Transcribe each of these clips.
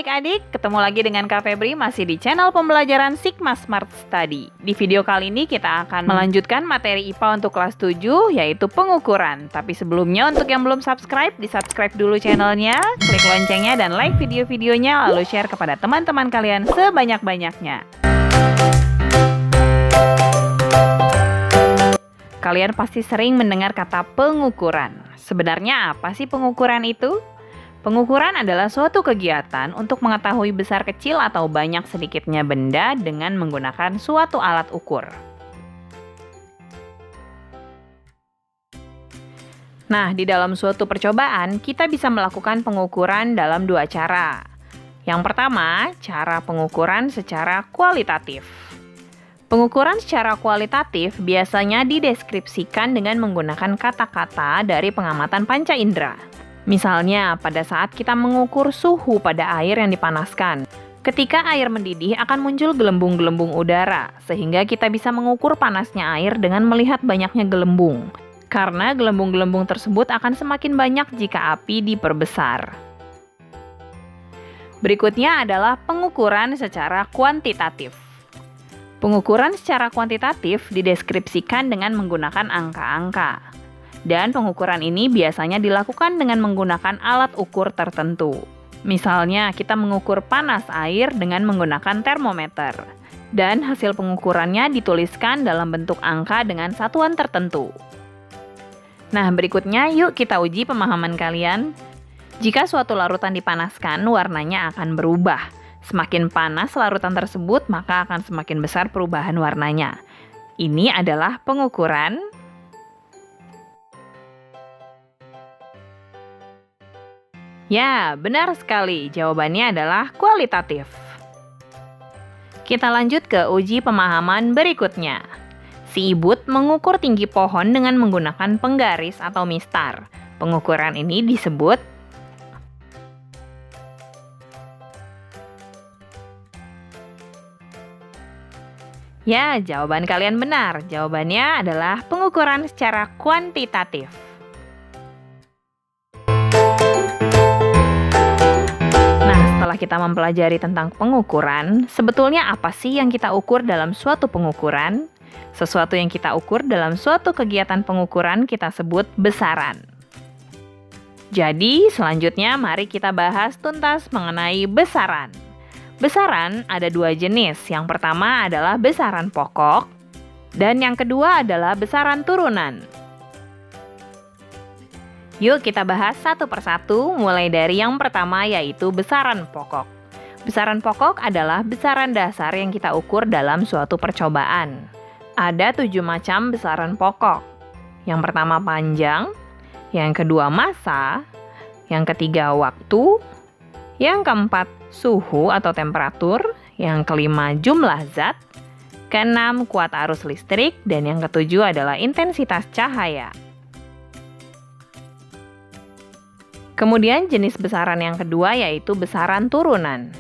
adik-adik, ketemu lagi dengan Kak Febri masih di channel pembelajaran Sigma Smart Study. Di video kali ini kita akan melanjutkan materi IPA untuk kelas 7 yaitu pengukuran. Tapi sebelumnya untuk yang belum subscribe, di-subscribe dulu channelnya, klik loncengnya dan like video-videonya lalu share kepada teman-teman kalian sebanyak-banyaknya. Kalian pasti sering mendengar kata pengukuran. Sebenarnya apa sih pengukuran itu? Pengukuran adalah suatu kegiatan untuk mengetahui besar kecil atau banyak sedikitnya benda dengan menggunakan suatu alat ukur. Nah, di dalam suatu percobaan, kita bisa melakukan pengukuran dalam dua cara. Yang pertama, cara pengukuran secara kualitatif. Pengukuran secara kualitatif biasanya dideskripsikan dengan menggunakan kata-kata dari pengamatan panca indera. Misalnya, pada saat kita mengukur suhu pada air yang dipanaskan. Ketika air mendidih akan muncul gelembung-gelembung udara, sehingga kita bisa mengukur panasnya air dengan melihat banyaknya gelembung. Karena gelembung-gelembung tersebut akan semakin banyak jika api diperbesar. Berikutnya adalah pengukuran secara kuantitatif. Pengukuran secara kuantitatif dideskripsikan dengan menggunakan angka-angka. Dan pengukuran ini biasanya dilakukan dengan menggunakan alat ukur tertentu. Misalnya, kita mengukur panas air dengan menggunakan termometer. Dan hasil pengukurannya dituliskan dalam bentuk angka dengan satuan tertentu. Nah, berikutnya yuk kita uji pemahaman kalian. Jika suatu larutan dipanaskan, warnanya akan berubah. Semakin panas larutan tersebut, maka akan semakin besar perubahan warnanya. Ini adalah pengukuran. Ya, benar sekali. Jawabannya adalah kualitatif. Kita lanjut ke uji pemahaman berikutnya. Si Ibut mengukur tinggi pohon dengan menggunakan penggaris atau mistar. Pengukuran ini disebut Ya, jawaban kalian benar. Jawabannya adalah pengukuran secara kuantitatif. Setelah kita mempelajari tentang pengukuran, sebetulnya apa sih yang kita ukur dalam suatu pengukuran? Sesuatu yang kita ukur dalam suatu kegiatan pengukuran kita sebut besaran. Jadi, selanjutnya mari kita bahas tuntas mengenai besaran. Besaran ada dua jenis. Yang pertama adalah besaran pokok, dan yang kedua adalah besaran turunan. Yuk kita bahas satu persatu, mulai dari yang pertama yaitu besaran pokok. Besaran pokok adalah besaran dasar yang kita ukur dalam suatu percobaan. Ada 7 macam besaran pokok. Yang pertama panjang, yang kedua massa, yang ketiga waktu, yang keempat suhu atau temperatur, yang kelima jumlah zat, keenam kuat arus listrik, dan yang ketujuh adalah intensitas cahaya. Kemudian jenis besaran yang kedua yaitu besaran turunan.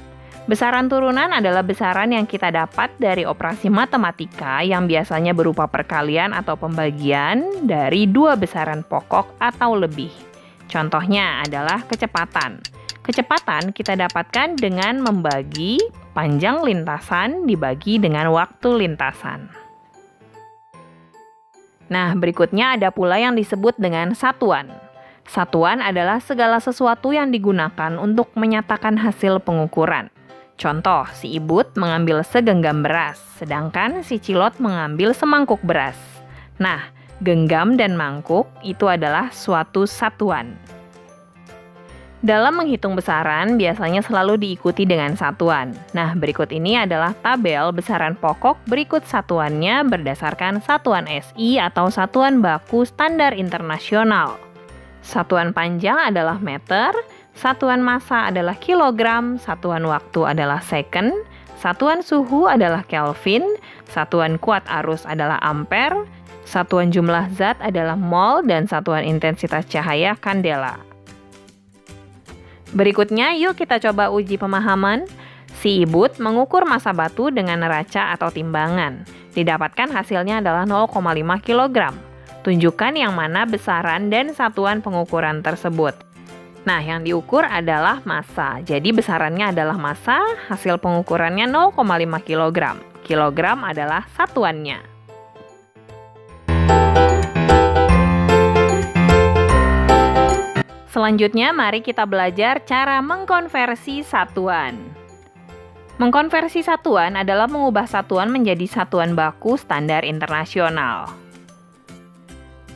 Besaran turunan adalah besaran yang kita dapat dari operasi matematika yang biasanya berupa perkalian atau pembagian dari dua besaran pokok atau lebih. Contohnya adalah kecepatan. Kecepatan kita dapatkan dengan membagi panjang lintasan dibagi dengan waktu lintasan. Nah, berikutnya ada pula yang disebut dengan satuan. Satuan adalah segala sesuatu yang digunakan untuk menyatakan hasil pengukuran. Contoh, si Ibut mengambil segenggam beras, sedangkan si Cilot mengambil semangkuk beras. Nah, genggam dan mangkuk itu adalah suatu satuan. Dalam menghitung besaran, biasanya selalu diikuti dengan satuan. Nah, berikut ini adalah tabel besaran pokok berikut satuannya berdasarkan satuan SI atau satuan baku standar internasional. Satuan panjang adalah meter, satuan massa adalah kilogram, satuan waktu adalah second, satuan suhu adalah Kelvin, satuan kuat arus adalah ampere, satuan jumlah zat adalah mol, dan satuan intensitas cahaya kandela. Berikutnya, yuk kita coba uji pemahaman. Si Ibut mengukur massa batu dengan neraca atau timbangan. Didapatkan hasilnya adalah 0,5 kg. Tunjukkan yang mana besaran dan satuan pengukuran tersebut. Nah, yang diukur adalah massa. Jadi besarannya adalah massa, hasil pengukurannya 0,5 kg. Kilogram adalah satuannya. Selanjutnya, mari kita belajar cara mengkonversi satuan. Mengkonversi satuan adalah mengubah satuan menjadi satuan baku standar internasional.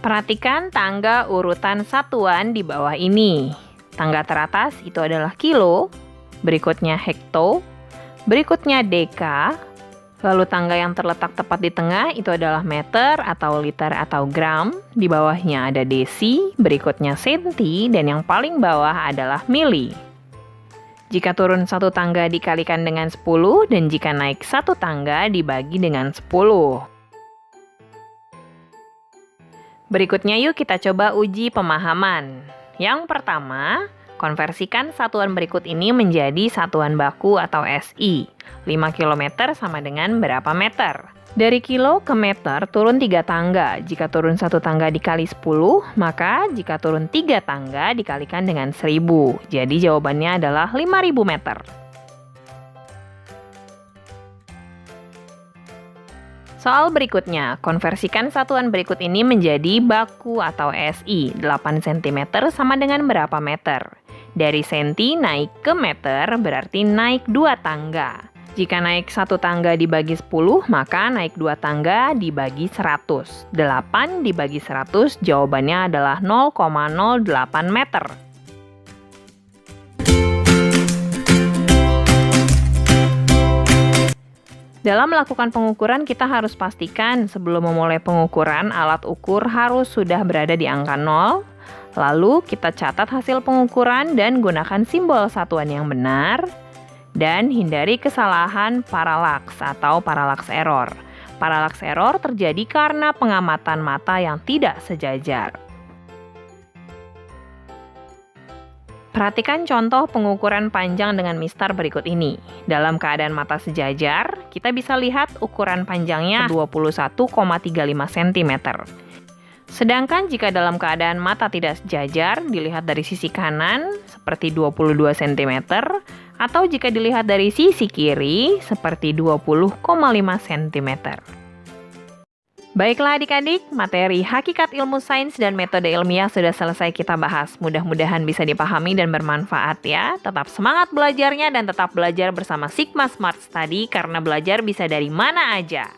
Perhatikan tangga urutan satuan di bawah ini. Tangga teratas itu adalah kilo, berikutnya hekto, berikutnya deka, lalu tangga yang terletak tepat di tengah itu adalah meter atau liter atau gram, di bawahnya ada desi, berikutnya senti, dan yang paling bawah adalah mili. Jika turun satu tangga dikalikan dengan 10, dan jika naik satu tangga dibagi dengan 10. Berikutnya yuk kita coba uji pemahaman. Yang pertama, konversikan satuan berikut ini menjadi satuan baku atau SI. 5 km sama dengan berapa meter? Dari kilo ke meter turun 3 tangga. Jika turun 1 tangga dikali 10, maka jika turun 3 tangga dikalikan dengan 1000. Jadi jawabannya adalah 5000 meter. Soal berikutnya, konversikan satuan berikut ini menjadi baku atau SI. 8 cm sama dengan berapa meter? Dari senti naik ke meter berarti naik 2 tangga. Jika naik 1 tangga dibagi 10, maka naik 2 tangga dibagi 100. 8 dibagi 100 jawabannya adalah 0,08 meter. Dalam melakukan pengukuran, kita harus pastikan sebelum memulai pengukuran, alat ukur harus sudah berada di angka 0. Lalu kita catat hasil pengukuran dan gunakan simbol satuan yang benar. Dan hindari kesalahan paralaks atau parallax error. Parallax error terjadi karena pengamatan mata yang tidak sejajar. Perhatikan contoh pengukuran panjang dengan mistar berikut ini. Dalam keadaan mata sejajar, kita bisa lihat ukuran panjangnya 21,35 cm. Sedangkan jika dalam keadaan mata tidak sejajar, dilihat dari sisi kanan seperti 22 cm, atau jika dilihat dari sisi kiri seperti 20,5 cm. Baiklah adik-adik, materi hakikat ilmu sains dan metode ilmiah sudah selesai kita bahas. Mudah-mudahan bisa dipahami dan bermanfaat ya. Tetap semangat belajarnya dan tetap belajar bersama Sigma Smart Study karena belajar bisa dari mana aja.